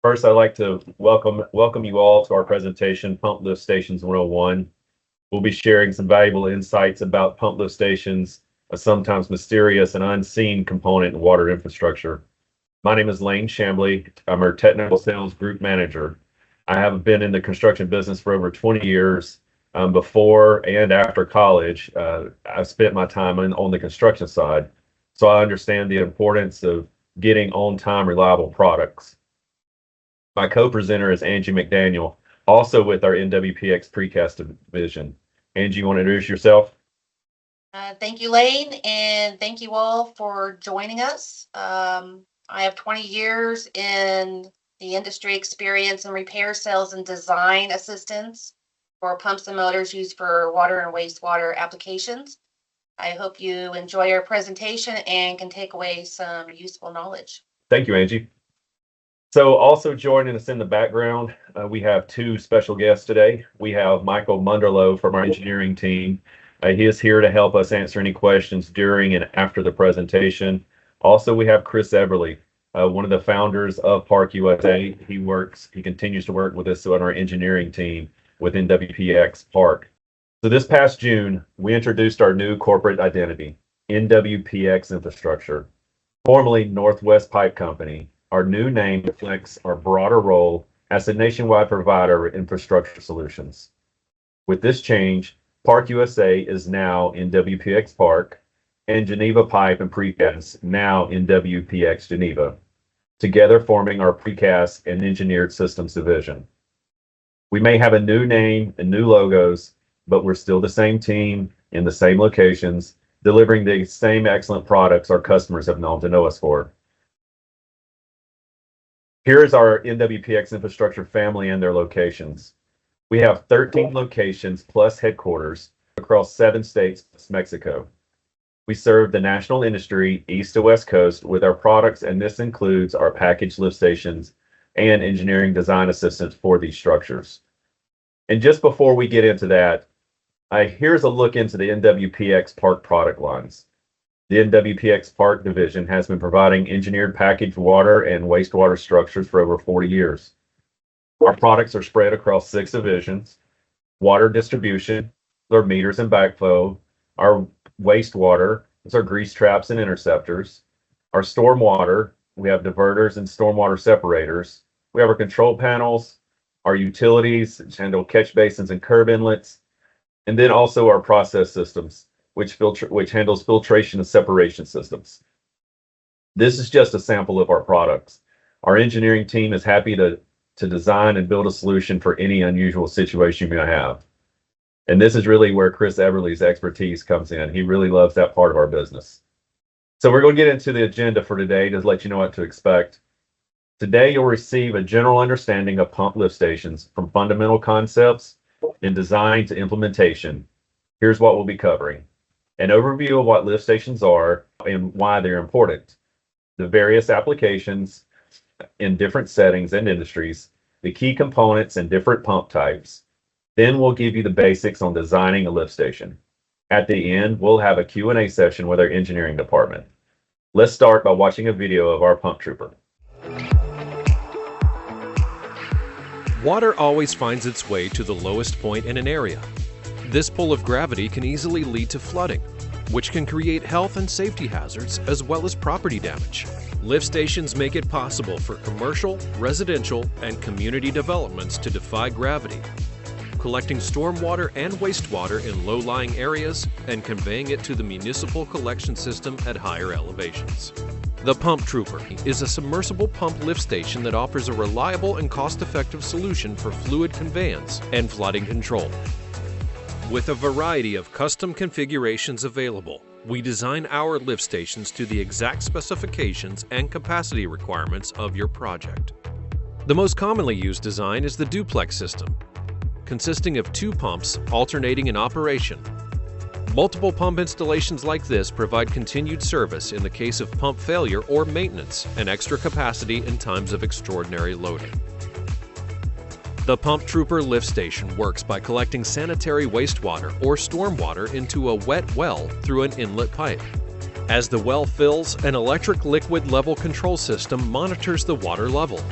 First, I'd like to welcome you all to our presentation, Pump Lift Stations 101. We'll be sharing some valuable insights about pump lift stations, a sometimes mysterious and unseen component in water infrastructure. My name is Lane Chamblee. I'm our Technical Sales Group Manager. I have been in the construction business for over 20 years. Before and after college, I spent my time on the construction side, so I understand the importance of getting on-time, reliable products. My co-presenter is Angie McDaniel, also with our NWPX Precast division. Angie, you want to introduce yourself? Thank you, Lane, and thank you all for joining us. I have 20 years in the industry experience in repair, sales, and design assistance for pumps and motors used for water and wastewater applications. I hope you enjoy our presentation and can take away some useful knowledge. Thank you, Angie. So also joining us in the background, we have two special guests today. We have Michael Munderloh from our engineering team. He is here to help us answer any questions during and after the presentation. Also, we have Chris Eberly, one of the founders of Park USA. He continues to work with us on our engineering team with NWPX Park. So this past June, we introduced our new corporate identity, NWPX Infrastructure, formerly Northwest Pipe Company. Our new name reflects our broader role as a nationwide provider of infrastructure solutions. With this change, Park USA is now NWPX Park, and Geneva Pipe and Precast now NWPX Geneva, together forming our Precast and Engineered Systems division. We may have a new name and new logos, but we're still the same team in the same locations, delivering the same excellent products our customers have known to know us for. Here's our NWPX Infrastructure family and their locations. We have 13 locations plus headquarters across 7 states plus Mexico. We serve the national industry east to west coast with our products, and this includes our packaged lift stations and engineering design assistance for these structures. And just before we get into that, here's a look into the NWPX Park product lines. The NWPX Park division has been providing engineered packaged water and wastewater structures for over 40 years. Our products are spread across 6 divisions: water distribution, our meters and backflow; our wastewater is our grease traps and interceptors; our stormwater, we have diverters and stormwater separators; we have our control panels; our utilities, which handle catch basins and curb inlets; and then also our process systems, which handles filtration and separation systems. This is just a sample of our products. Our engineering team is happy to design and build a solution for any unusual situation you may have. And this is really where Chris Eberly's expertise comes in. He really loves that part of our business. So we're going to get into the agenda for today to let you know what to expect. Today, you'll receive a general understanding of pump lift stations from fundamental concepts in design to implementation. Here's what we'll be covering: an overview of what lift stations are and why they're important, the various applications in different settings and industries, the key components and different pump types. Then we'll give you the basics on designing a lift station. At the end, we'll have a Q&A session with our engineering department. Let's start by watching a video of our pump trooper. Water always finds its way to the lowest point in an area. This pull of gravity can easily lead to flooding, which can create health and safety hazards as well as property damage. Lift stations make it possible for commercial, residential, and community developments to defy gravity, collecting stormwater and wastewater in low-lying areas and conveying it to the municipal collection system at higher elevations. The Pump Trooper is a submersible pump lift station that offers a reliable and cost-effective solution for fluid conveyance and flooding control. With a variety of custom configurations available, we design our lift stations to the exact specifications and capacity requirements of your project. The most commonly used design is the duplex system, consisting of 2 pumps alternating in operation. Multiple pump installations like this provide continued service in the case of pump failure or maintenance and extra capacity in times of extraordinary loading. The Pump Trooper lift station works by collecting sanitary wastewater or stormwater into a wet well through an inlet pipe. As the well fills, an electric liquid level control system monitors the water level.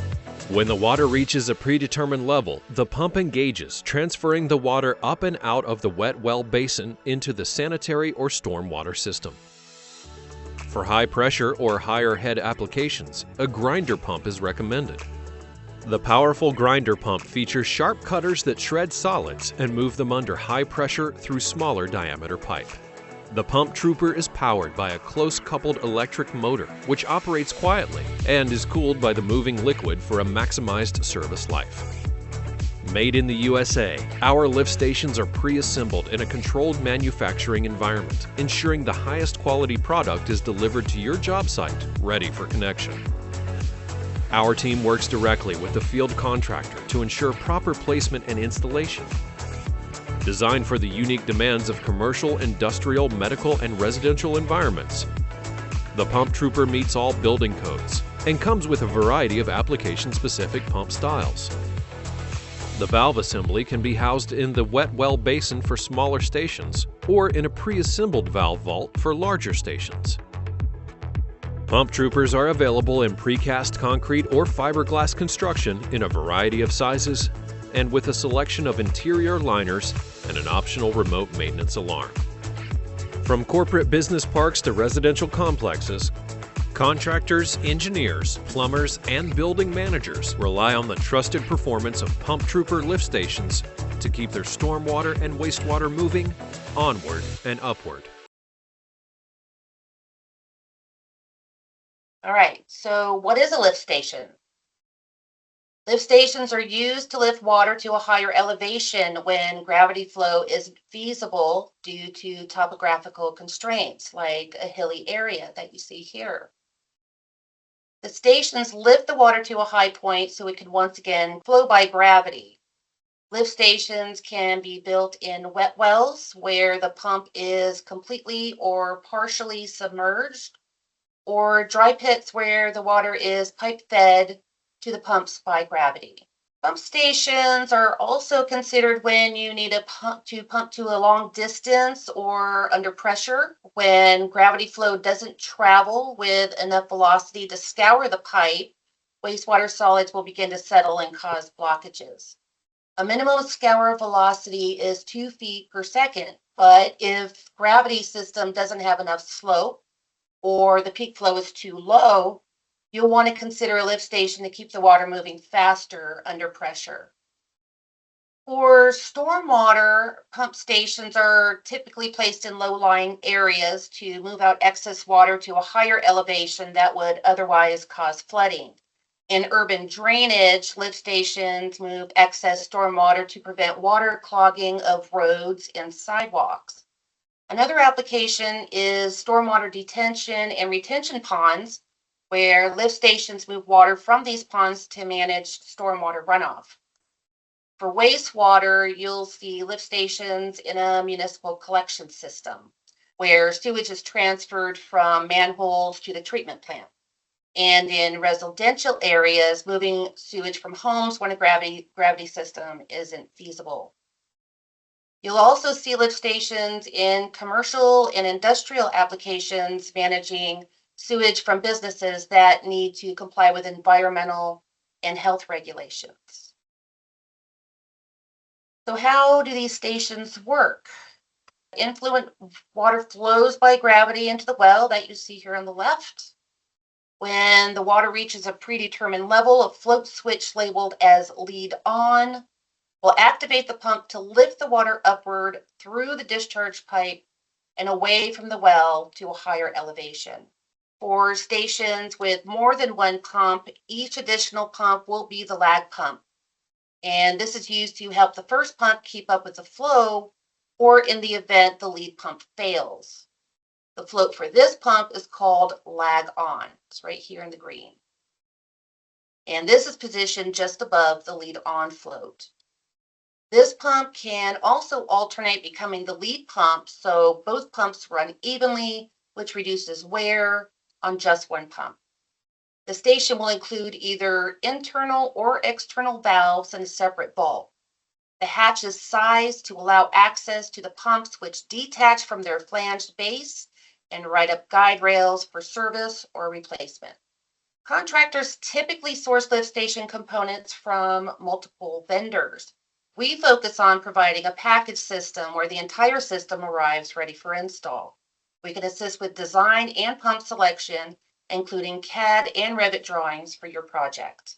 When the water reaches a predetermined level, the pump engages, transferring the water up and out of the wet well basin into the sanitary or stormwater system. For high pressure or higher head applications, a grinder pump is recommended. The powerful grinder pump features sharp cutters that shred solids and move them under high pressure through smaller diameter pipe. The pump trooper is powered by a close-coupled electric motor, which operates quietly and is cooled by the moving liquid for a maximized service life. Made in the USA, our lift stations are pre-assembled in a controlled manufacturing environment, ensuring the highest quality product is delivered to your job site, ready for connection. Our team works directly with the field contractor to ensure proper placement and installation. Designed for the unique demands of commercial, industrial, medical, and residential environments, the Pump Trooper meets all building codes and comes with a variety of application-specific pump styles. The valve assembly can be housed in the wet well basin for smaller stations or in a pre-assembled valve vault for larger stations. Pump Troopers are available in precast concrete or fiberglass construction in a variety of sizes and with a selection of interior liners and an optional remote maintenance alarm. From corporate business parks to residential complexes, contractors, engineers, plumbers, and building managers rely on the trusted performance of Pump Trooper lift stations to keep their stormwater and wastewater moving onward and upward. All right, so what is a lift station? Lift stations are used to lift water to a higher elevation when gravity flow isn't feasible due to topographical constraints, like a hilly area that you see here. The stations lift the water to a high point so it can once again flow by gravity. Lift stations can be built in wet wells where the pump is completely or partially submerged, or dry pits where the water is pipe fed to the pumps by gravity. Pump stations are also considered when you need a pump to a long distance or under pressure, when gravity flow doesn't travel with enough velocity to scour the pipe. Wastewater solids will begin to settle and cause blockages. A minimum scour velocity is 2 feet per second, but if gravity system doesn't have enough slope or the peak flow is too low, you'll want to consider a lift station to keep the water moving faster under pressure. For stormwater, pump stations are typically placed in low-lying areas to move out excess water to a higher elevation that would otherwise cause flooding. In urban drainage, lift stations move excess stormwater to prevent water clogging of roads and sidewalks. Another application is stormwater detention and retention ponds, where lift stations move water from these ponds to manage stormwater runoff. For wastewater, you'll see lift stations in a municipal collection system, where sewage is transferred from manholes to the treatment plant. And in residential areas, moving sewage from homes when a gravity system isn't feasible. You'll also see lift stations in commercial and industrial applications managing sewage from businesses that need to comply with environmental and health regulations. So how do these stations work? Influent water flows by gravity into the well that you see here on the left. When the water reaches a predetermined level, a float switch labeled as lead on will activate the pump to lift the water upward through the discharge pipe and away from the well to a higher elevation. For stations with more than one pump, each additional pump will be the lag pump. And this is used to help the first pump keep up with the flow, or in the event the lead pump fails. The float for this pump is called lag on. It's right here in the green. And this is positioned just above the lead on float. This pump can also alternate becoming the lead pump, so both pumps run evenly, which reduces wear on just one pump. The station will include either internal or external valves in a separate vault. The hatch is sized to allow access to the pumps, which detach from their flanged base and ride up guide rails for service or replacement. Contractors typically source lift station components from multiple vendors. We focus on providing a package system where the entire system arrives ready for install. We can assist with design and pump selection, including CAD and Revit drawings for your project.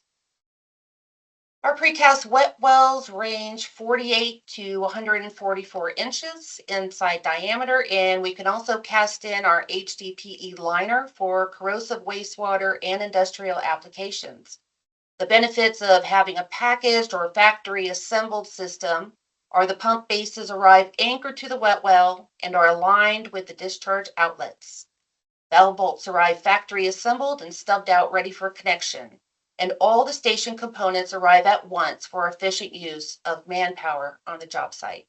Our precast wet wells range 48 to 144 inches inside diameter, and we can also cast in our HDPE liner for corrosive wastewater and industrial applications. The benefits of having a packaged or factory assembled system are the pump bases arrive anchored to the wet well and are aligned with the discharge outlets. Valve bolts arrive factory assembled and stubbed out ready for connection, and all the station components arrive at once for efficient use of manpower on the job site.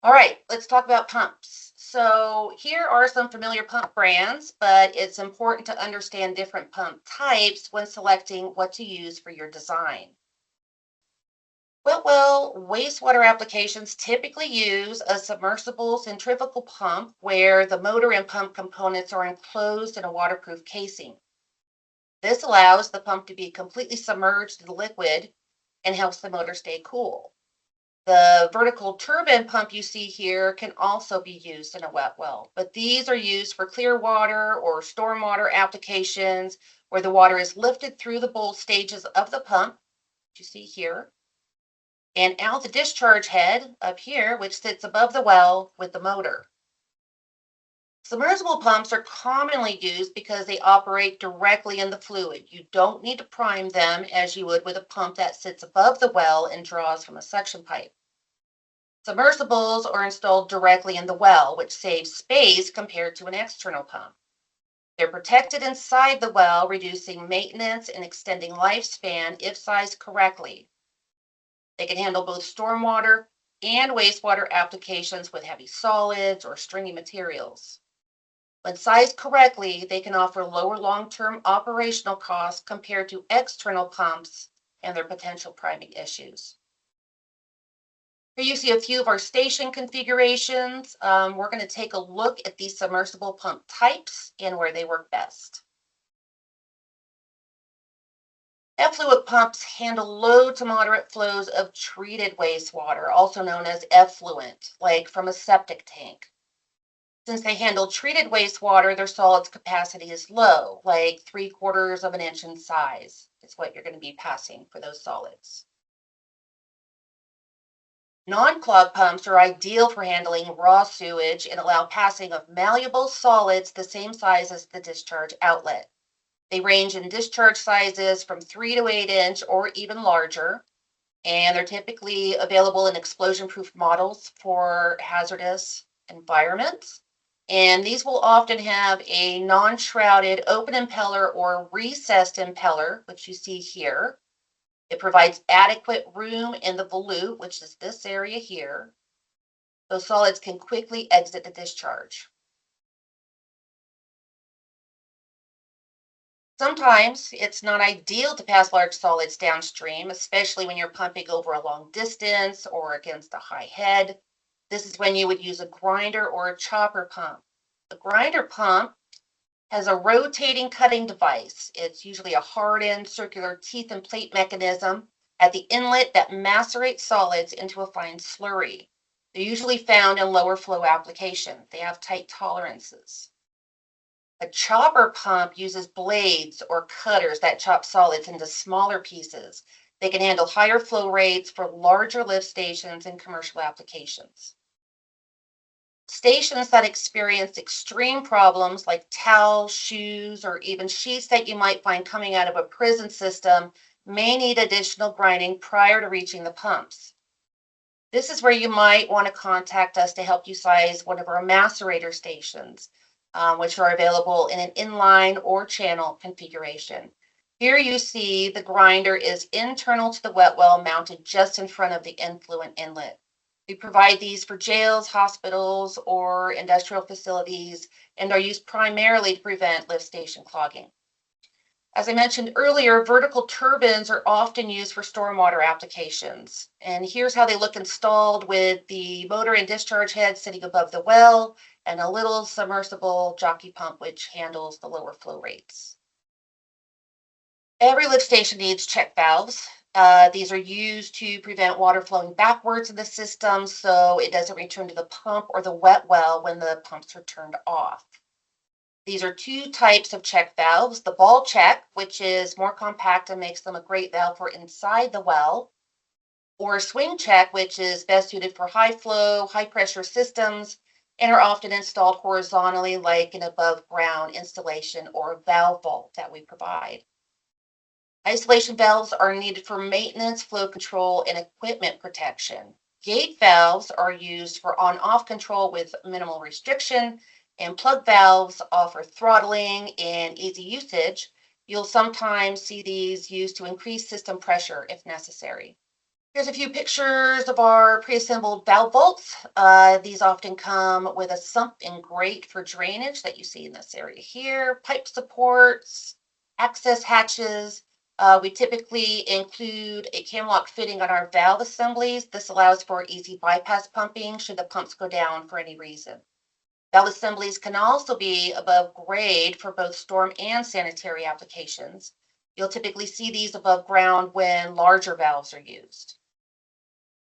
All right, let's talk about pumps. So here are some familiar pump brands, but it's important to understand different pump types when selecting what to use for your design. Wet well wastewater applications typically use a submersible centrifugal pump where the motor and pump components are enclosed in a waterproof casing. This allows the pump to be completely submerged in the liquid and helps the motor stay cool. The vertical turbine pump you see here can also be used in a wet well, but these are used for clear water or stormwater applications where the water is lifted through the bowl stages of the pump, which you see here, and out the discharge head up here, which sits above the well with the motor. Submersible pumps are commonly used because they operate directly in the fluid. You don't need to prime them as you would with a pump that sits above the well and draws from a suction pipe. Submersibles are installed directly in the well, which saves space compared to an external pump. They're protected inside the well, reducing maintenance and extending lifespan if sized correctly. They can handle both stormwater and wastewater applications with heavy solids or stringy materials. When sized correctly, they can offer lower long-term operational costs compared to external pumps and their potential priming issues. Here you see a few of our station configurations. We're going to take a look at these submersible pump types and where they work best. Effluent pumps handle low to moderate flows of treated wastewater, also known as effluent, like from a septic tank. Since they handle treated wastewater, their solids capacity is low, like 3/4 of an inch in size. It's what you're going to be passing for those solids. Non-clog pumps are ideal for handling raw sewage and allow passing of malleable solids the same size as the discharge outlet. They range in discharge sizes from 3 to 8 inch or even larger, and they're typically available in explosion-proof models for hazardous environments. And these will often have a non-shrouded open impeller or recessed impeller, which you see here. It provides adequate room in the volute, which is this area here. Those solids can quickly exit the discharge. Sometimes it's not ideal to pass large solids downstream, especially when you're pumping over a long distance or against a high head. This is when you would use a grinder or a chopper pump. The grinder pump has a rotating cutting device. It's usually a hardened circular teeth and plate mechanism at the inlet that macerates solids into a fine slurry. They're usually found in lower flow application. They have tight tolerances. A chopper pump uses blades or cutters that chop solids into smaller pieces. They can handle higher flow rates for larger lift stations and commercial applications. Stations that experience extreme problems like towels, shoes, or even sheets that you might find coming out of a prison system may need additional grinding prior to reaching the pumps. This is where you might want to contact us to help you size one of our macerator stations, which are available in an inline or channel configuration. Here you see the grinder is internal to the wet well, mounted just in front of the influent inlet. We provide these for jails, hospitals, or industrial facilities and are used primarily to prevent lift station clogging. As I mentioned earlier, vertical turbines are often used for stormwater applications. And here's how they look installed with the motor and discharge head sitting above the well and a little submersible jockey pump which handles the lower flow rates. Every lift station needs check valves. These are used to prevent water flowing backwards in the system so it doesn't return to the pump or the wet well when the pumps are turned off. These are two types of check valves. The ball check, which is more compact and makes them a great valve for inside the well, or swing check, which is best suited for high flow, high pressure systems and are often installed horizontally like an above ground installation or a valve vault that we provide. Isolation valves are needed for maintenance, flow control, and equipment protection. Gate valves are used for on-off control with minimal restriction, and plug valves offer throttling and easy usage. You'll sometimes see these used to increase system pressure if necessary. Here's a few pictures of our pre-assembled valve vaults. These often come with a sump and grate for drainage that you see in this area here, pipe supports, access hatches. We typically include a camlock fitting on our valve assemblies. This allows for easy bypass pumping should the pumps go down for any reason. Valve assemblies can also be above grade for both storm and sanitary applications. You'll typically see these above ground when larger valves are used.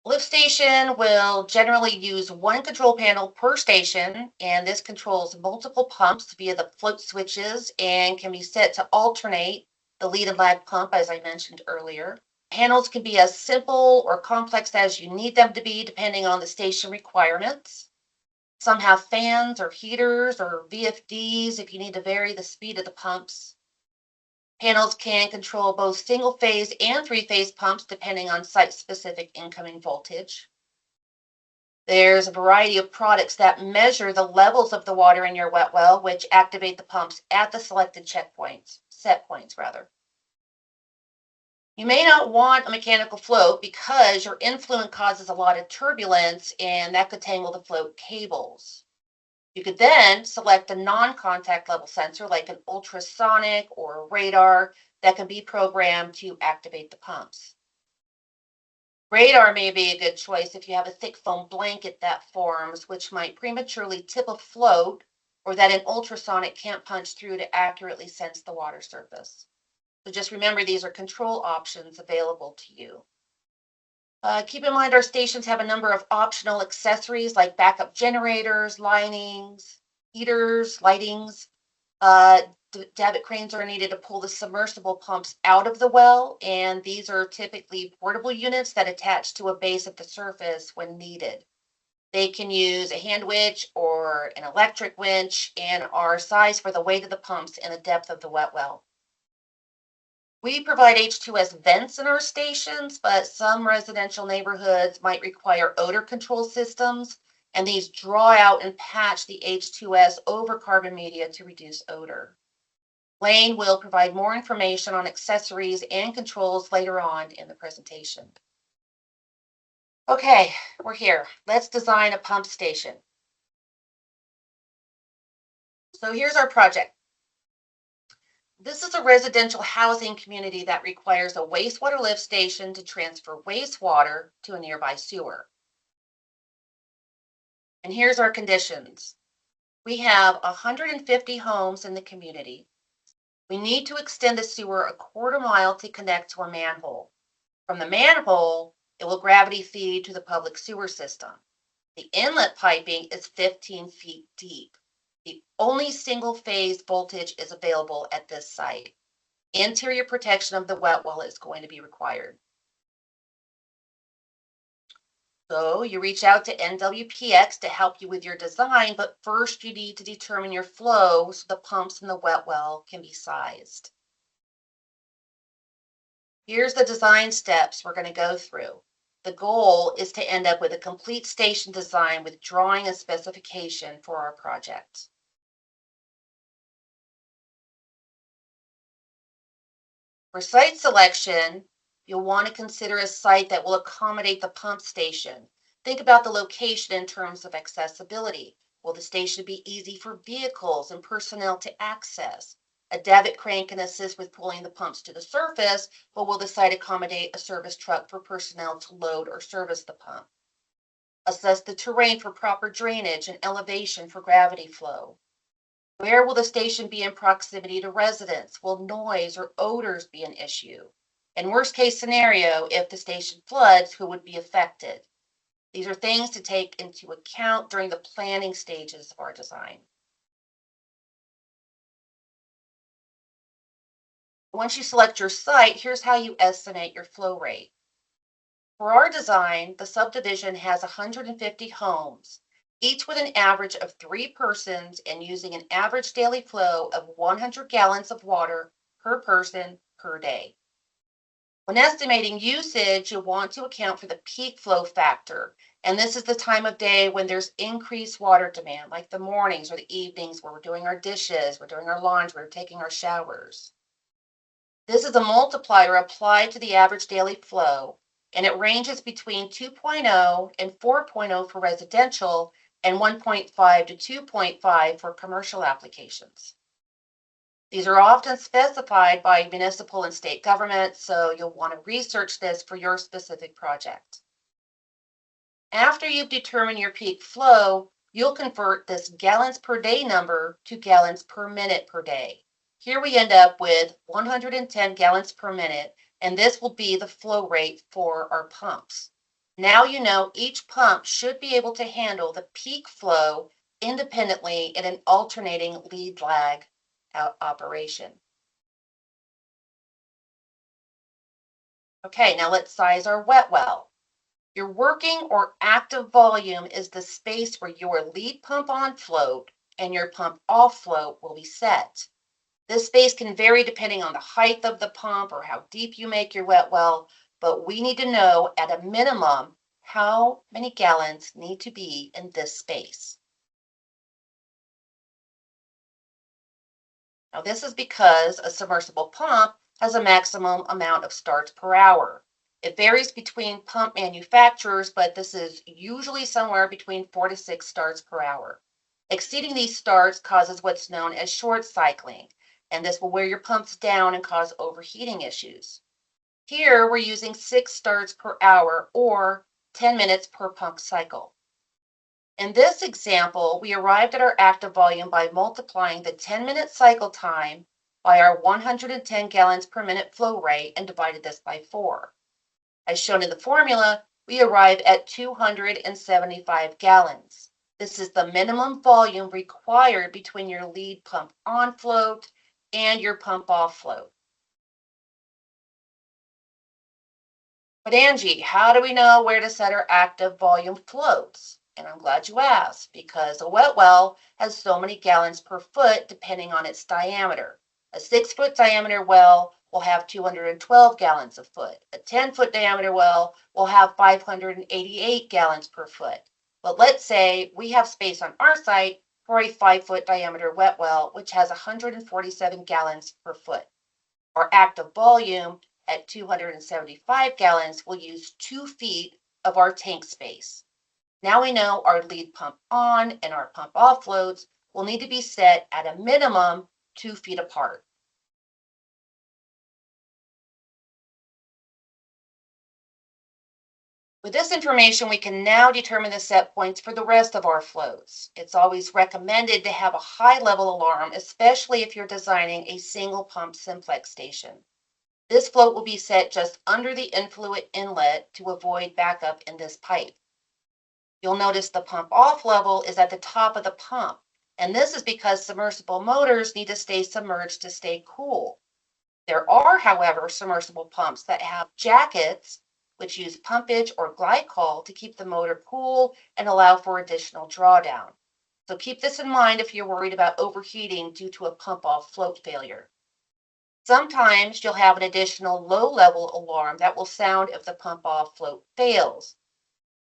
Lift station will generally use one control panel per station, and this controls multiple pumps via the float switches and can be set to alternate the lead and lag pump, as I mentioned earlier. Panels can be as simple or complex as you need them to be, depending on the station requirements. Some have fans or heaters or VFDs if you need to vary the speed of the pumps. Panels can control both single-phase and three-phase pumps, depending on site-specific incoming voltage. There's a variety of products that measure the levels of the water in your wet well, which activate the pumps at the selected set points. You may not want a mechanical float because your influent causes a lot of turbulence and that could tangle the float cables. You could then select a non-contact level sensor like an ultrasonic or a radar that can be programmed to activate the pumps. Radar may be a good choice if you have a thick foam blanket that forms, which might prematurely tip a float or that an ultrasonic can't punch through to accurately sense the water surface. So just remember, these are control options available to you. Keep in mind our stations have a number of optional accessories like backup generators, linings, heaters, lightings. Davit cranes are needed to pull the submersible pumps out of the well, and these are typically portable units that attach to a base at the surface when needed. They can use a hand winch or an electric winch and are sized for the weight of the pumps and the depth of the wet well. We provide H2S vents in our stations, but some residential neighborhoods might require odor control systems, and these draw out and patch the H2S over carbon media to reduce odor. Lane will provide more information on accessories and controls later on in the presentation. Okay, we're here. Let's design a pump station. So here's our project. This is a residential housing community that requires a wastewater lift station to transfer wastewater to a nearby sewer. And here's our conditions. We have 150 homes in the community. We need to extend the sewer a quarter mile to connect to a manhole. From the manhole, it will gravity feed to the public sewer system. The inlet piping is 15 feet deep. The only single phase voltage is available at this site. Interior protection of the wet well is going to be required. So you reach out to NWPX to help you with your design, but first you need to determine your flow so the pumps in the wet well can be sized. Here's the design steps we're going to go through. The goal is to end up with a complete station design with drawing and specification for our project. For site selection, you'll want to consider a site that will accommodate the pump station. Think about the location in terms of accessibility. Will the station be easy for vehicles and personnel to access? A davit crane can assist with pulling the pumps to the surface, but will the site accommodate a service truck for personnel to load or service the pump? Assess the terrain for proper drainage and elevation for gravity flow. Where will the station be in proximity to residents? Will noise or odors be an issue? And worst case scenario, if the station floods, who would be affected? These are things to take into account during the planning stages of our design. Once you select your site, here's how you estimate your flow rate. For our design, the subdivision has 150 homes, each with an average of 3 persons and using an average daily flow of 100 gallons of water per person per day. When estimating usage, you'll want to account for the peak flow factor, and this is the time of day when there's increased water demand, like the mornings or the evenings where we're doing our dishes, we're doing our laundry, we're taking our showers. This is a multiplier applied to the average daily flow, and it ranges between 2.0 and 4.0 for residential and 1.5 to 2.5 for commercial applications. These are often specified by municipal and state governments, so you'll want to research this for your specific project. After you've determined your peak flow, you'll convert this gallons per day number to gallons per minute per day. Here we end up with 110 gallons per minute, and this will be the flow rate for our pumps. Now you know each pump should be able to handle the peak flow independently in an alternating lead lag operation. Okay, now let's size our wet well. Your working or active volume is the space where your lead pump on float and your pump off float will be set. This space can vary depending on the height of the pump or how deep you make your wet well, but we need to know at a minimum how many gallons need to be in this space. Now this is because a submersible pump has a maximum amount of starts per hour. It varies between pump manufacturers, but this is usually somewhere between 4 to 6 starts per hour. Exceeding these starts causes what's known as short cycling, and this will wear your pumps down and cause overheating issues. Here we're using 6 starts per hour or 10 minutes per pump cycle. In this example, we arrived at our active volume by multiplying the 10-minute cycle time by our 110 gallons per minute flow rate and divided this by 4. As shown in the formula, we arrive at 275 gallons. This is the minimum volume required between your lead pump on float and your pump off float. But Angie, how do we know where to set our active volume floats? And I'm glad you asked, because a wet well has so many gallons per foot depending on its diameter. A 6-foot diameter well will have 212 gallons a foot. A 10-foot diameter well will have 588 gallons per foot. But let's say we have space on our site for a 5-foot diameter wet well, which has 147 gallons per foot. Our active volume at 275 gallons will use 2 feet of our tank space. Now we know our lead pump on and our pump off floats will need to be set at a minimum 2 feet apart. With this information, we can now determine the set points for the rest of our floats. It's always recommended to have a high-level alarm, especially if you're designing a single pump simplex station. This float will be set just under the influent inlet to avoid backup in this pipe. You'll notice the pump off level is at the top of the pump, and this is because submersible motors need to stay submerged to stay cool. There are, however, submersible pumps that have jackets which use pumpage or glycol to keep the motor cool and allow for additional drawdown. So keep this in mind if you're worried about overheating due to a pump off float failure. Sometimes you'll have an additional low-level alarm that will sound if the pump off float fails.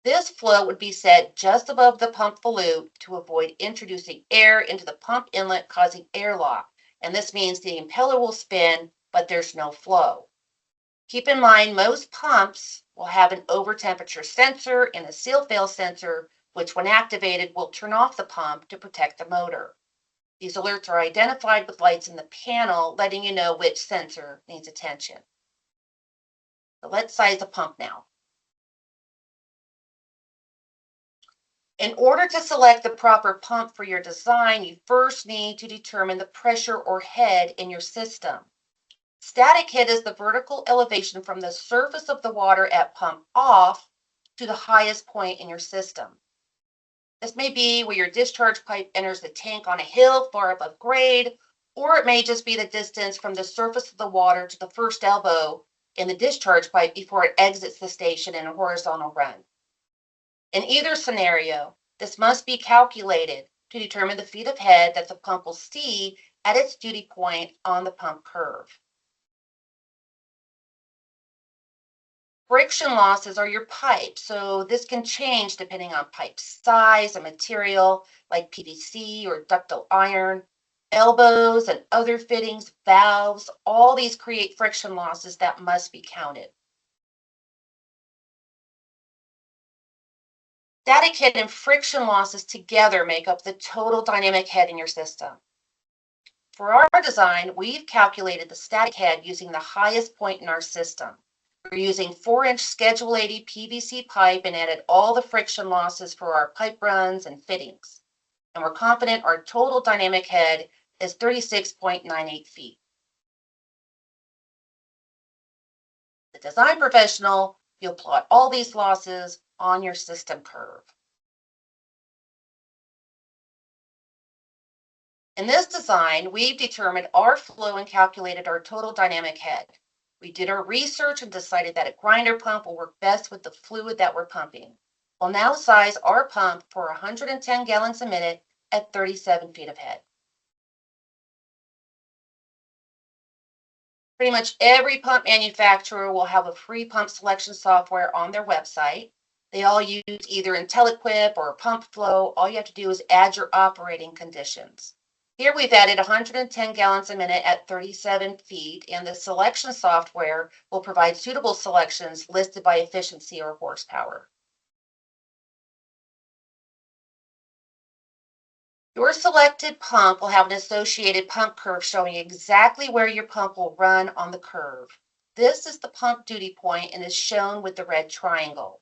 This float would be set just above the pump volute to avoid introducing air into the pump inlet causing airlock, and this means the impeller will spin, but there's no flow. Keep in mind most pumps will have an over-temperature sensor and a seal-fail sensor, which when activated will turn off the pump to protect the motor. These alerts are identified with lights in the panel, letting you know which sensor needs attention. So let's size the pump now. In order to select the proper pump for your design, you first need to determine the pressure or head in your system. Static head is the vertical elevation from the surface of the water at pump off to the highest point in your system. This may be where your discharge pipe enters the tank on a hill far above grade, or it may just be the distance from the surface of the water to the first elbow in the discharge pipe before it exits the station in a horizontal run. In either scenario, this must be calculated to determine the feet of head that the pump will see at its duty point on the pump curve. Friction losses are your pipe, so this can change depending on pipe size and material like PVC or ductile iron. Elbows and other fittings, valves, all these create friction losses that must be counted. Static head and friction losses together make up the total dynamic head in your system. For our design, we've calculated the static head using the highest point in our system. We're using 4-inch Schedule 80 PVC pipe and added all the friction losses for our pipe runs and fittings. And we're confident our total dynamic head is 36.98 feet. The design professional, you'll plot all these losses on your system curve. In this design, we've determined our flow and calculated our total dynamic head. We did our research and decided that a grinder pump will work best with the fluid that we're pumping. We'll now size our pump for 110 gallons a minute at 37 feet of head. Pretty much every pump manufacturer will have a free pump selection software on their website. They all use either IntelliQuip or Pump Flow. All you have to do is add your operating conditions. Here we've added 110 gallons a minute at 37 feet, and the selection software will provide suitable selections listed by efficiency or horsepower. Your selected pump will have an associated pump curve showing exactly where your pump will run on the curve. This is the pump duty point and is shown with the red triangle.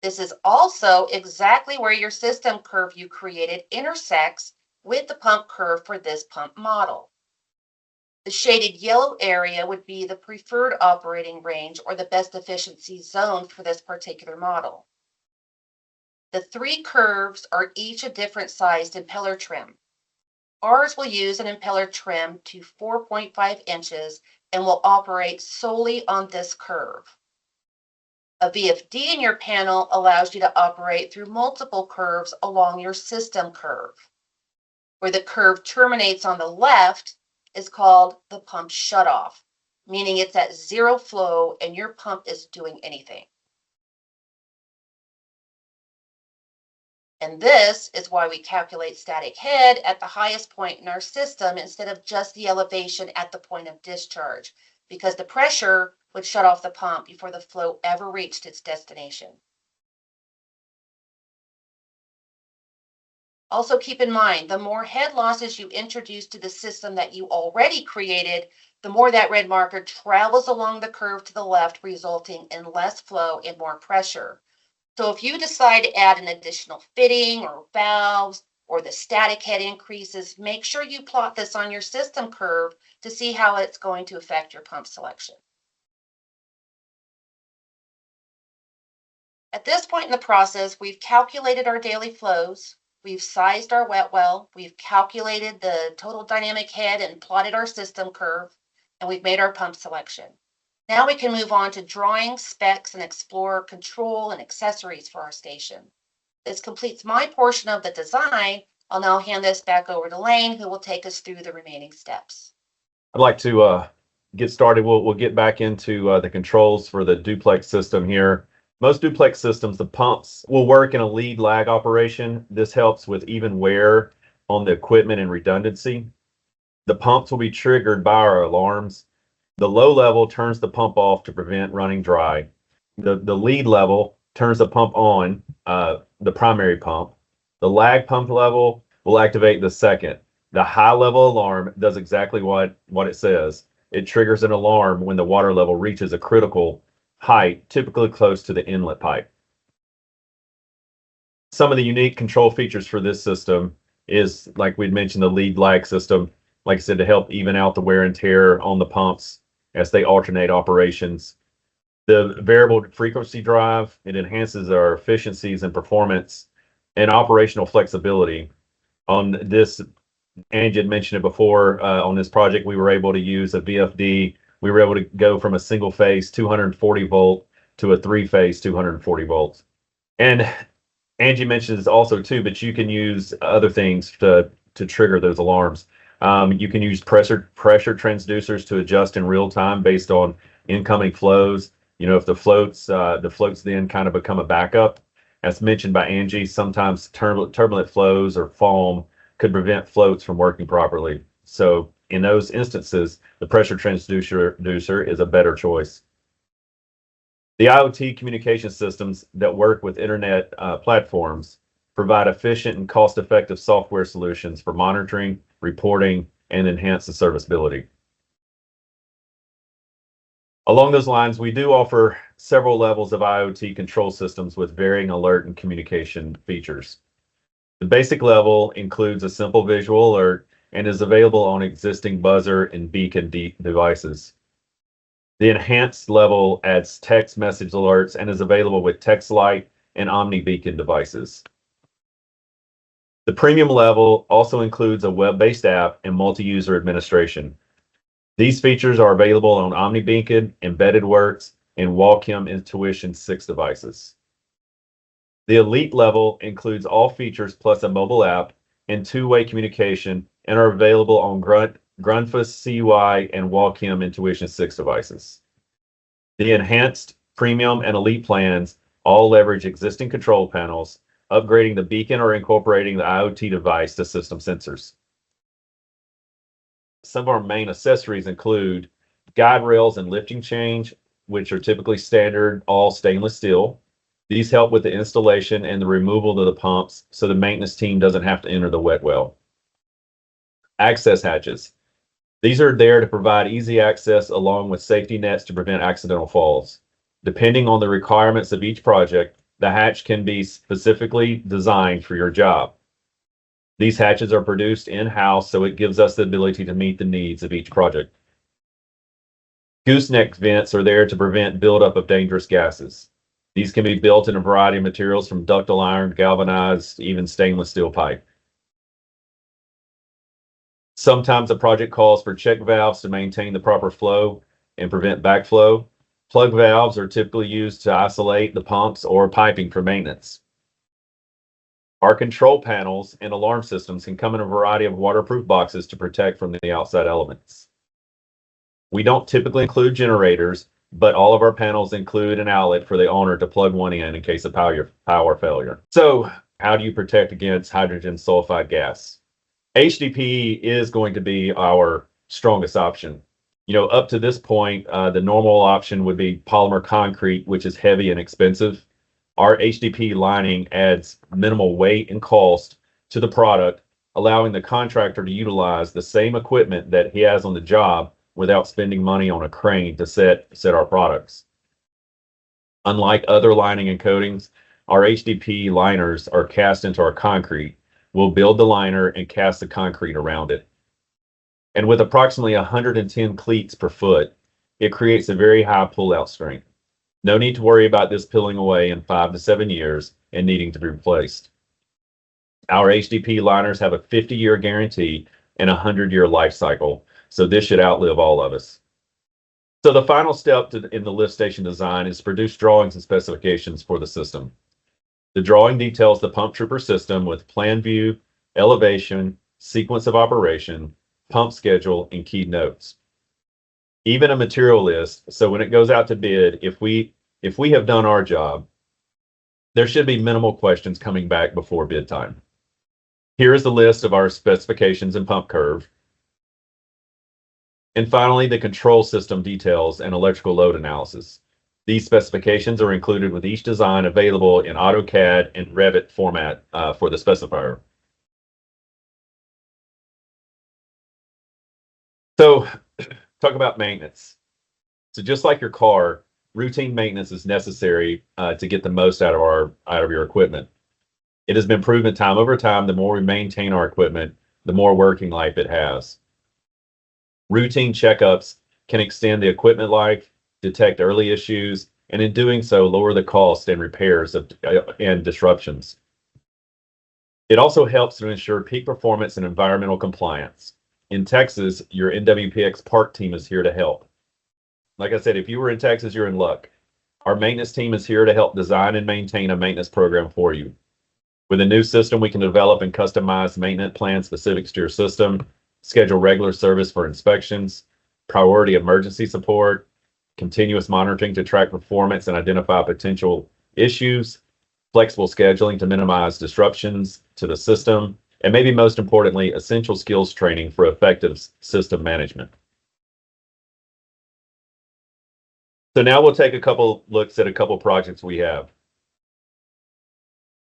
This is also exactly where your system curve you created intersects with the pump curve for this pump model. The shaded yellow area would be the preferred operating range or the best efficiency zone for this particular model. The 3 curves are each a different sized impeller trim. Ours will use an impeller trim to 4.5 inches and will operate solely on this curve. A VFD in your panel allows you to operate through multiple curves along your system curve. Where the curve terminates on the left is called the pump shutoff, meaning it's at zero flow and your pump isn't doing anything. And this is why we calculate static head at the highest point in our system instead of just the elevation at the point of discharge, because the pressure would shut off the pump before the flow ever reached its destination. Also keep in mind, the more head losses you introduce to the system that you already created, the more that red marker travels along the curve to the left, resulting in less flow and more pressure. So if you decide to add an additional fitting or valves or the static head increases, make sure you plot this on your system curve to see how it's going to affect your pump selection. At this point in the process, we've calculated our daily flows, we've sized our wet well, we've calculated the total dynamic head and plotted our system curve, and we've made our pump selection. Now we can move on to drawing, specs, and explore control and accessories for our station. This completes my portion of the design. I'll now hand this back over to Lane, who will take us through the remaining steps. I'd like to get started. We'll get back into the controls for the duplex system here. Most duplex systems, the pumps will work in a lead lag operation. This helps with even wear on the equipment and redundancy. The pumps will be triggered by our alarms. The low level turns the pump off to prevent running dry. The lead level turns the pump on, the primary pump. The lag pump level will activate the second. The high level alarm does exactly what it says. It triggers an alarm when the water level reaches a critical height, typically close to the inlet pipe. Some of the unique control features for this system is, like we'd mentioned, the lead lag system, like I said, to help even out the wear and tear on the pumps as they alternate operations. The variable frequency drive, it enhances our efficiencies and performance and operational flexibility. On this, Angie had mentioned it before, on this project, we were able to use a VFD. We were able to go from a single phase 240 volt to a three phase 240 volts. And Angie mentions also too, but you can use other things to trigger those alarms. You can use pressure transducers to adjust in real time based on incoming flows. You know, if the floats then kind of become a backup. As mentioned by Angie, sometimes turbulent flows or foam could prevent floats from working properly. So in those instances, the pressure transducer is a better choice. The IoT communication systems that work with internet platforms provide efficient and cost-effective software solutions for monitoring, reporting, and enhance the serviceability. Along those lines, we do offer several levels of IoT control systems with varying alert and communication features. The basic level includes a simple visual alert and is available on existing buzzer and beacon devices. The enhanced level adds text message alerts and is available with text light and Omni beacon devices. The premium level also includes a web-based app and multi-user administration. These features are available on Omni beacon, Embedded Works, and Wacom Intuition 6 devices. The elite level includes all features plus a mobile app and two-way communication and are available on Grundfos CUI and Wacom Intuition 6 devices. The enhanced, premium, and elite plans all leverage existing control panels, upgrading the beacon or incorporating the IoT device to system sensors. Some of our main accessories include guide rails and lifting change, which are typically standard all stainless steel. These help with the installation and the removal of the pumps so the maintenance team doesn't have to enter the wet well. Access hatches. These are there to provide easy access along with safety nets to prevent accidental falls. Depending on the requirements of each project, the hatch can be specifically designed for your job. These hatches are produced in-house, so it gives us the ability to meet the needs of each project. Gooseneck vents are there to prevent buildup of dangerous gases. These can be built in a variety of materials from ductile iron, galvanized, even stainless steel pipe. Sometimes a project calls for check valves to maintain the proper flow and prevent backflow. Plug valves are typically used to isolate the pumps or piping for maintenance. Our control panels and alarm systems can come in a variety of waterproof boxes to protect from the outside elements. We don't typically include generators, but all of our panels include an outlet for the owner to plug one in case of power failure. So how do you protect against hydrogen sulfide gas? HDPE is going to be our strongest option. You know, up to this point, the normal option would be polymer concrete, which is heavy and expensive. Our HDPE lining adds minimal weight and cost to the product, allowing the contractor to utilize the same equipment that he has on the job without spending money on a crane to set our products. Unlike other lining and coatings, our HDPE liners are cast into our concrete. We'll build the liner and cast the concrete around it. And with approximately 110 cleats per foot, it creates a very high pull-out strength. No need to worry about this peeling away in 5 to 7 years and needing to be replaced. Our HDPE liners have a 50-year guarantee and a 100-year life cycle, so this should outlive all of us. So the final step in the lift station design is to produce drawings and specifications for the system. The drawing details the pump trooper system with plan view, elevation, sequence of operation, pump schedule, and key notes. Even a material list, so when it goes out to bid, if we have done our job, there should be minimal questions coming back before bid time. Here is the list of our specifications and pump curve. And finally, the control system details and electrical load analysis. These specifications are included with each design available in AutoCAD and Revit format for the specifier. So, talk about maintenance. So just like your car, routine maintenance is necessary to get the most out of your equipment. It has been proven time over time, the more we maintain our equipment, the more working life it has. Routine checkups can extend the equipment life, detect early issues, and in doing so, lower the cost and repairs and disruptions. It also helps to ensure peak performance and environmental compliance. In Texas, your NWPX park team is here to help. Like I said, if you were in Texas, you're in luck. Our maintenance team is here to help design and maintain a maintenance program for you. With a new system, we can develop and customize maintenance plans specific to your system, schedule regular service for inspections, priority emergency support, continuous monitoring to track performance and identify potential issues, flexible scheduling to minimize disruptions to the system, and maybe most importantly, essential skills training for effective system management. So now we'll take a couple looks at a couple projects we have.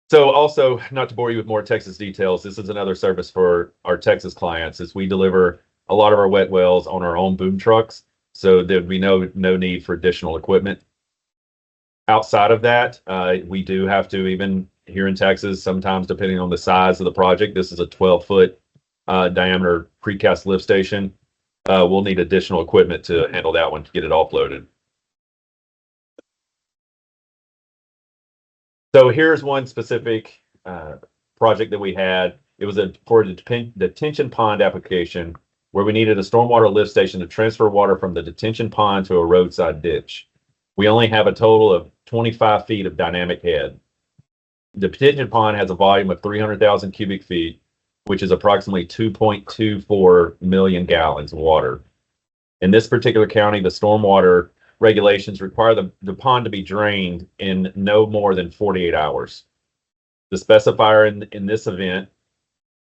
So also, not to bore you with more Texas details, this is another service for our Texas clients as we deliver a lot of our wet wells on our own boom trucks. So there'd be no need for additional equipment. Outside of that, we do have to, even here in Texas, sometimes depending on the size of the project, this is a 12-foot diameter precast lift station. We'll need additional equipment to handle that one to get it offloaded. So here's one specific project that we had. It was for a detention pond application where we needed a stormwater lift station to transfer water from the detention pond to a roadside ditch. We only have a total of 25 feet of dynamic head. The detention pond has a volume of 300,000 cubic feet, which is approximately 2.24 million gallons of water. In this particular county, the stormwater regulations require the pond to be drained in no more than 48 hours. The specifier in this event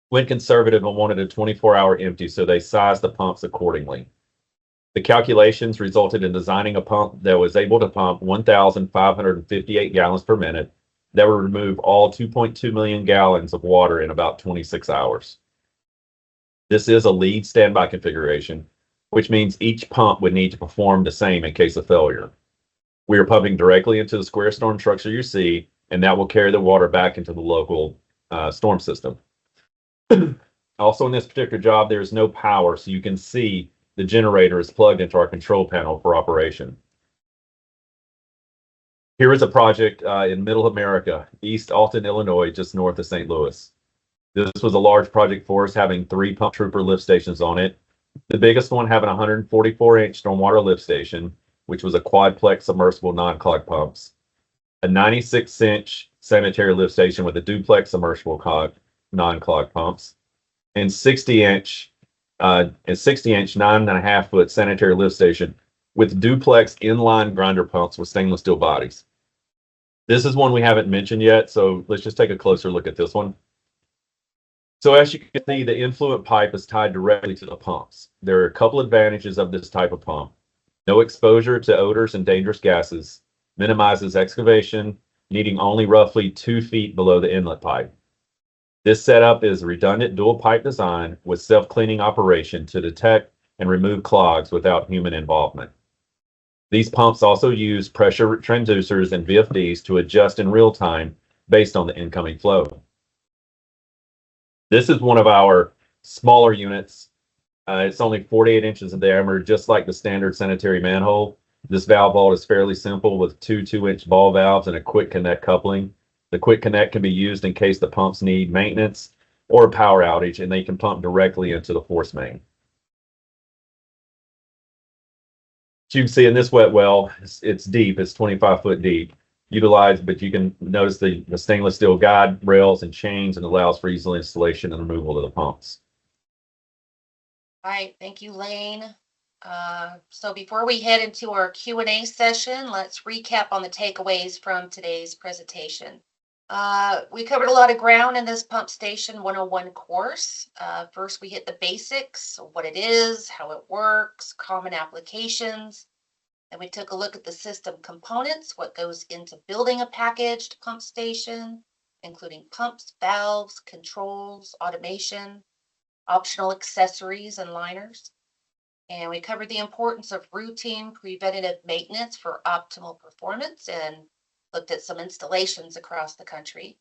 went conservative and wanted a 24-hour empty, so they sized the pumps accordingly. The calculations resulted in designing a pump that was able to pump 1,558 gallons per minute that would remove all 2.2 million gallons of water in about 26 hours. This is a lead standby configuration, which means each pump would need to perform the same in case of failure. We are pumping directly into the square storm structure you see, and that will carry the water back into the local storm system. Also in this particular job, there is no power, so you can see the generator is plugged into our control panel for operation. Here is a project in Middle America, East Alton, Illinois, just north of St. Louis. This was a large project for us, having 3 pump trooper lift stations on it. The biggest one having a 144-inch stormwater lift station, which was a quadplex submersible non-clog pumps, a 96-inch sanitary lift station with a duplex submersible non-clog pumps, and 60-inch 9.5-foot sanitary lift station with duplex inline grinder pumps with stainless steel bodies. This is one we haven't mentioned yet, so let's just take a closer look at this one. So as you can see, the influent pipe is tied directly to the pumps. There are a couple advantages of this type of pump. No exposure to odors and dangerous gases, minimizes excavation, needing only roughly 2 feet below the inlet pipe. This setup is a redundant dual pipe design with self-cleaning operation to detect and remove clogs without human involvement. These pumps also use pressure transducers and VFDs to adjust in real time based on the incoming flow. This is one of our smaller units. It's only 48 inches in diameter, just like the standard sanitary manhole. This valve vault is fairly simple with 2 2-inch ball valves and a quick connect coupling. The quick connect can be used in case the pumps need maintenance or a power outage, and they can pump directly into the force main. As you can see in this wet well, it's deep, it's 25 foot deep. But you can notice the stainless steel guide rails and chains, and allows for easy installation and removal of the pumps. All right, thank you, Lane. So before we head into our Q&A session, let's recap on the takeaways from today's presentation. We covered a lot of ground in this Pump Station 101 course. First, we hit the basics, what it is, how it works, common applications. Then we took a look at the system components, what goes into building a packaged pump station, including pumps, valves, controls, automation, optional accessories, and liners. And we covered the importance of routine preventative maintenance for optimal performance and looked at some installations across the country.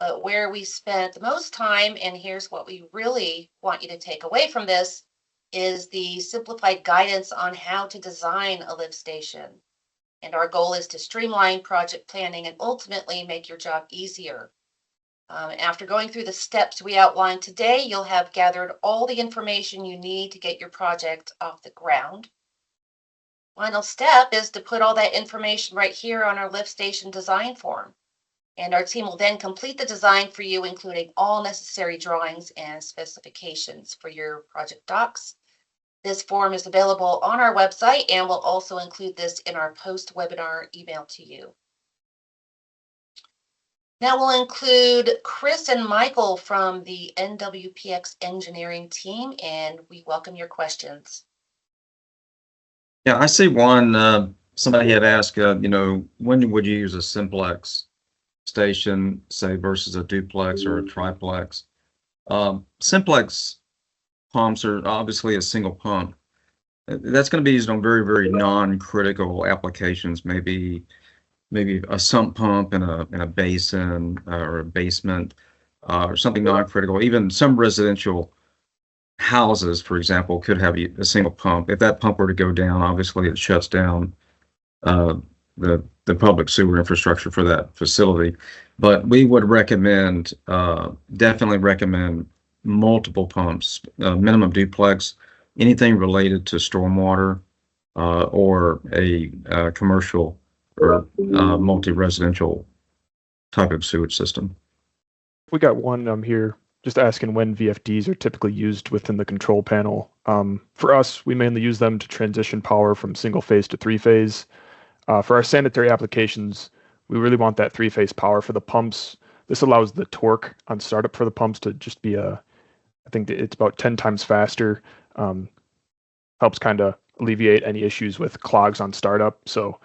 But where we spent the most time, and here's what we really want you to take away from this, is the simplified guidance on how to design a lift station. And our goal is to streamline project planning and ultimately make your job easier. After going through the steps we outlined today, you'll have gathered all the information you need to get your project off the ground. Final step is to put all that information right here on our lift station design form. And our team will then complete the design for you, including all necessary drawings and specifications for your project docs. This form is available on our website, and we'll also include this in our post-webinar email to you. Now we'll include Chris and Michael from the NWPX engineering team, and we welcome your questions. Yeah, I see one, somebody had asked, when would you use a simplex station, say, versus a duplex or a triplex? Simplex pumps are obviously a single pump. That's going to be used on very, very non-critical applications, maybe a sump pump in a basin or a basement, or something non-critical. Even some residential houses, for example, could have a single pump. If that pump were to go down, obviously it shuts down the public sewer infrastructure for that facility. But we would recommend, definitely recommend multiple pumps, minimum duplex, anything related to stormwater or a commercial or multi-residential type of sewage system. We got one here just asking when VFDs are typically used within the control panel. For us, we mainly use them to transition power from single phase to three phase. For our sanitary applications, we really want that three phase power for the pumps. This allows the torque on startup for the pumps to just be I think it's about 10 times faster. Helps kind of alleviate any issues with clogs on startup. So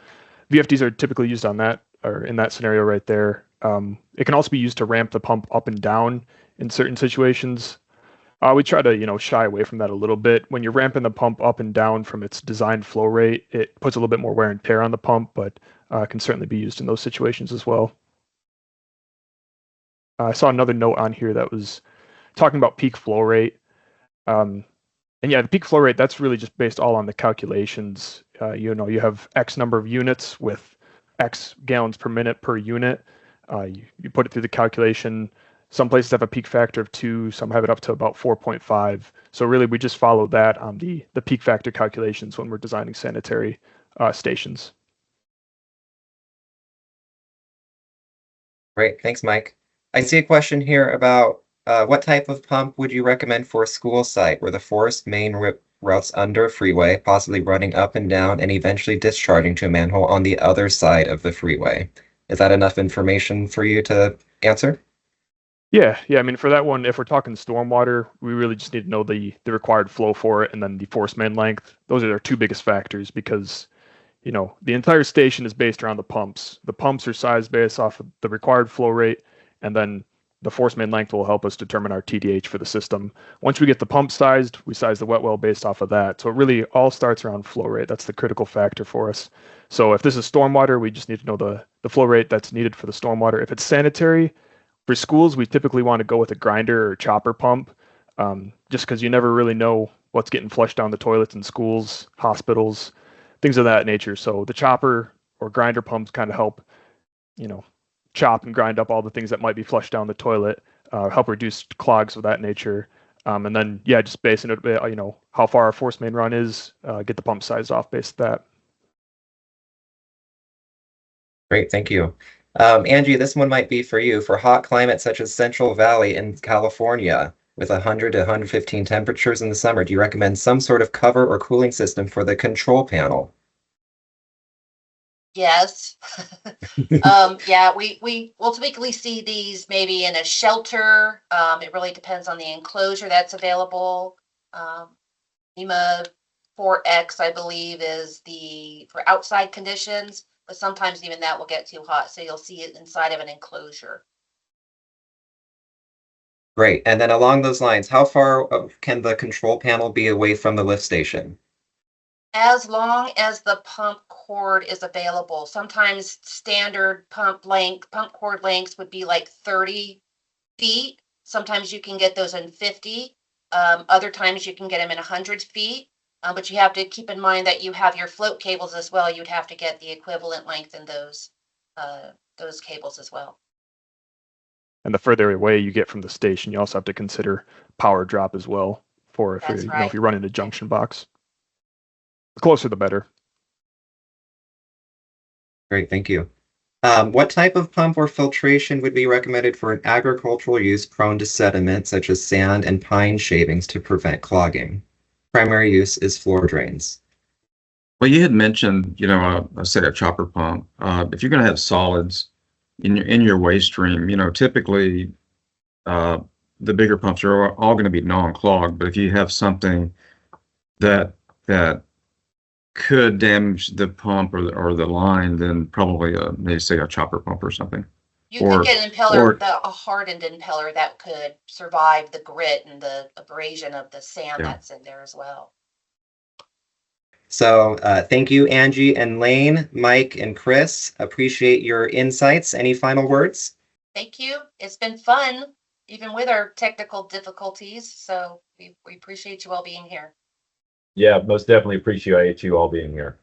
VFDs are typically used on that, or in that scenario right there. It can also be used to ramp the pump up and down in certain situations. We try to, shy away from that a little bit. When you're ramping the pump up and down from its designed flow rate, it puts a little bit more wear and tear on the pump, but can certainly be used in those situations as well. I saw another note on here that was talking about peak flow rate. And yeah, the peak flow rate, that's really just based all on the calculations. You have X number of units with X gallons per minute per unit. You put it through the calculation. Some places have a peak factor of 2, some have it up to about 4.5. So really, we just follow that on the peak factor calculations when we're designing sanitary stations. Great, thanks, Mike. I see a question here about what type of pump would you recommend for a school site where the forest main routes under a freeway, possibly running up and down and eventually discharging to a manhole on the other side of the freeway? Is that enough information for you to answer? Yeah. I mean, for that one, if we're talking stormwater, we really just need to know the required flow for it and then the force main length. Those are our two biggest factors because, the entire station is based around the pumps. The pumps are sized based off of the required flow rate, and then the force main length will help us determine our TDH for the system. Once we get the pump sized, we size the wet well based off of that. So it really all starts around flow rate. That's the critical factor for us. So if this is stormwater, we just need to know the flow rate that's needed for the stormwater. If it's sanitary, for schools, we typically want to go with a grinder or chopper pump, just because you never really know what's getting flushed down the toilets in schools, hospitals, things of that nature. So the chopper or grinder pumps kind of help, chop and grind up all the things that might be flushed down the toilet, help reduce clogs of that nature. And then, just basing it, how far our force main run is, get the pump size off based on that. Great, thank you. Angie, this one might be for you. For hot climates such as Central Valley in California, with 100 to 115 temperatures in the summer, do you recommend some sort of cover or cooling system for the control panel? Yes. We will typically see these maybe in a shelter. It really depends on the enclosure that's available. NEMA 4X, I believe, is for outside conditions, but sometimes even that will get too hot, so you'll see it inside of an enclosure. Great. And then along those lines, how far can the control panel be away from the lift station? As long as the pump cord is available. Sometimes standard pump cord lengths would be like 30 feet. Sometimes you can get those in 50. Other times you can get them in 100 feet. But you have to keep in mind that you have your float cables as well. You'd have to get the equivalent length in those cables as well. And the further away you get from the station, you also have to consider power drop as well for if That's you're, right. if you're running a junction box. The closer, the better. Great, thank you. What type of pump or filtration would be recommended for an agricultural use prone to sediment such as sand and pine shavings to prevent clogging? Primary use is floor drains. Well, you had mentioned, say a chopper pump. If you're going to have solids in your waste stream, typically the bigger pumps are all going to be non-clogged. But if you have something that could damage the pump or the line, then probably maybe say a chopper pump or something. You could get an impeller, a hardened impeller that could survive the grit and the abrasion of the sand that's in there as well. So thank you, Angie and Lane, Mike and Chris. Appreciate your insights. Any final words? Thank you. It's been fun, even with our technical difficulties. So we appreciate you all being here. Yeah, most definitely appreciate you all being here.